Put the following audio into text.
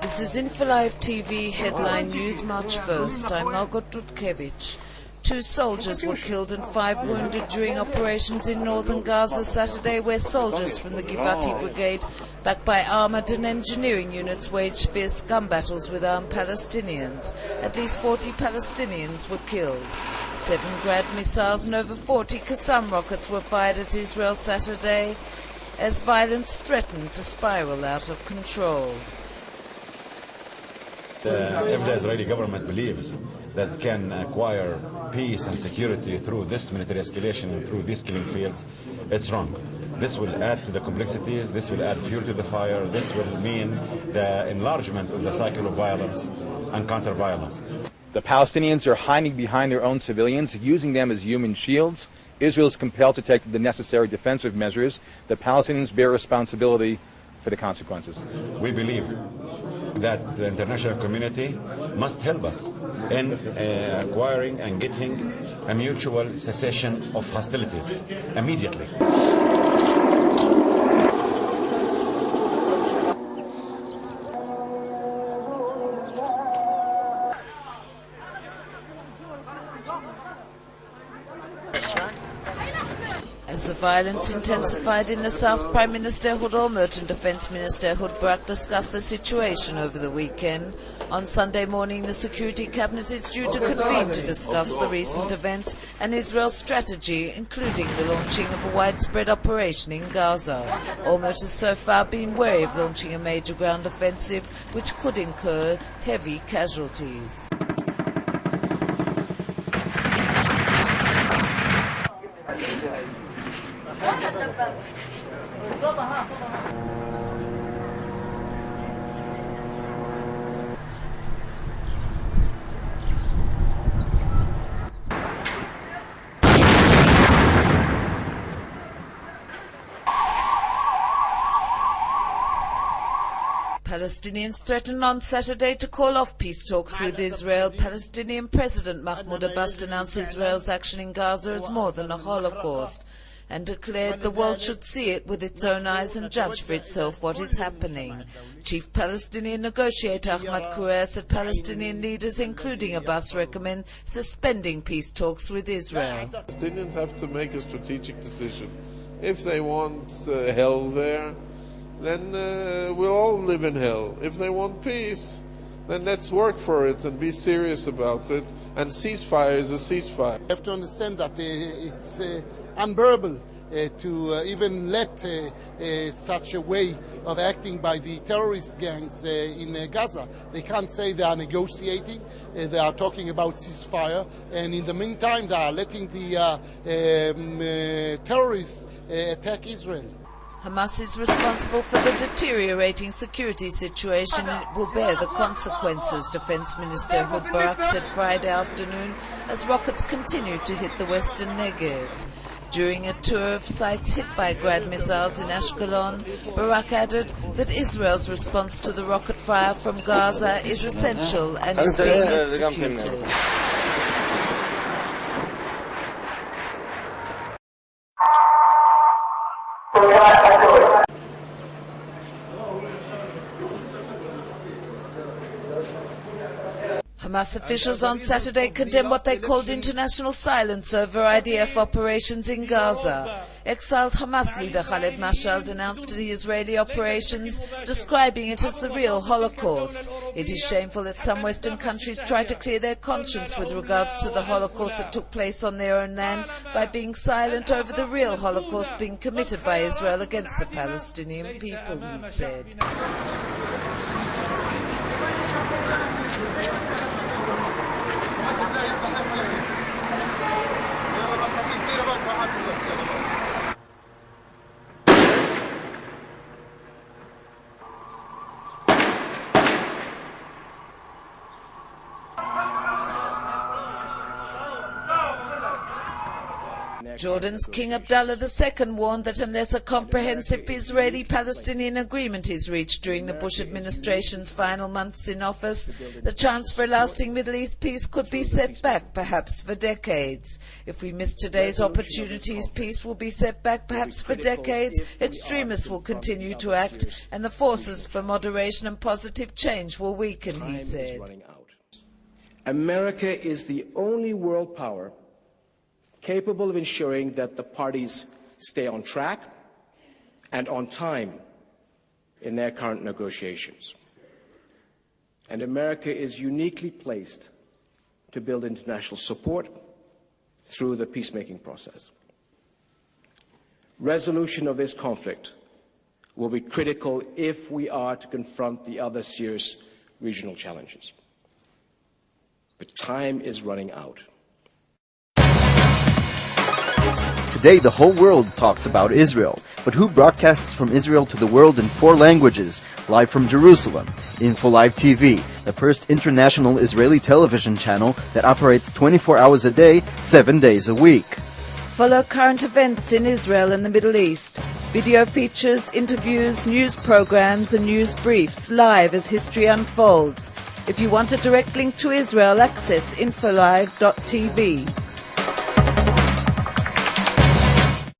This is Info Live TV headline news, March 1st. I'm Margot Dudkevich. 2 soldiers were killed and 5 wounded during operations in northern Gaza Saturday, where soldiers from the Givati Brigade, backed by armoured and engineering units, waged fierce gun battles with armed Palestinians. At least 40 Palestinians were killed. 7 Grad missiles and over 40 Kassam rockets were fired at Israel Saturday, as violence threatened to spiral out of control. If the Israeli government believes that it can acquire peace and security through this military escalation and through these killing fields, it's wrong. This will add to the complexities, this will add fuel to the fire, this will mean the enlargement of the cycle of violence and counter-violence. The Palestinians are hiding behind their own civilians, using them as human shields. Israel is compelled to take the necessary defensive measures. The Palestinians bear responsibility for the consequences. We believe that the international community must help us in acquiring and getting a mutual cessation of hostilities immediately. As the violence intensified in the south, Prime Minister Olmert and Defence Minister Barak discussed the situation over the weekend. On Sunday morning, the Security Cabinet is due to convene to discuss the recent events and Israel's strategy, including the launching of a widespread operation in Gaza. Olmert has so far been wary of launching a major ground offensive, which could incur heavy casualties. Palestinians threatened on Saturday to call off peace talks with Israel. Palestinian President Mahmoud Abbas denounced Israel's action in Gaza as more than a Holocaust and declared the world should see it with its own eyes and judge for itself what is happening. Chief Palestinian negotiator Ahmad Kurer said Palestinian leaders, including Abbas, recommend suspending peace talks with Israel. Palestinians have to make a strategic decision. If they want hell there, then we'll all live in hell. If they want peace, then let's work for it and be serious about it. And ceasefire is a ceasefire. You have to understand that it's unbearable to even let such a way of acting by the terrorist gangs in Gaza. They can't say they are negotiating, they are talking about ceasefire, and in the meantime they are letting the terrorists attack Israel. Hamas is responsible for the deteriorating security situation and it will bear the consequences, Defence Minister Barak said Friday afternoon as rockets continued to hit the western Negev. During a tour of sites hit by Grad missiles in Ashkelon, Barak added that Israel's response to the rocket fire from Gaza is essential and is being executed. Hamas officials on Saturday condemned what they called international silence over IDF operations in Gaza. Exiled Hamas leader Khaled Mashal denounced the Israeli operations, describing it as the real Holocaust. It is shameful that some Western countries try to clear their conscience with regards to the Holocaust that took place on their own land by being silent over the real Holocaust being committed by Israel against the Palestinian people, he said. Jordan's King Abdullah II warned that unless a comprehensive Israeli-Palestinian agreement is reached during the Bush administration's final months in office, the chance for a lasting Middle East peace could be set back, perhaps for decades. If we miss today's opportunities, peace will be set back perhaps for decades, extremists will continue to act, and the forces for moderation and positive change will weaken, he said. America is the only world power capable of ensuring that the parties stay on track and on time in their current negotiations. And America is uniquely placed to build international support through the peacemaking process. Resolution of this conflict will be critical if we are to confront the other serious regional challenges. But time is running out. Today, the whole world talks about Israel. But who broadcasts from Israel to the world in 4 languages, live from Jerusalem? Info Live TV, the first international Israeli television channel that operates 24 hours a day, 7 days a week. Follow current events in Israel and the Middle East. Video features, interviews, news programs and news briefs live as history unfolds. If you want a direct link to Israel, access infolive.tv.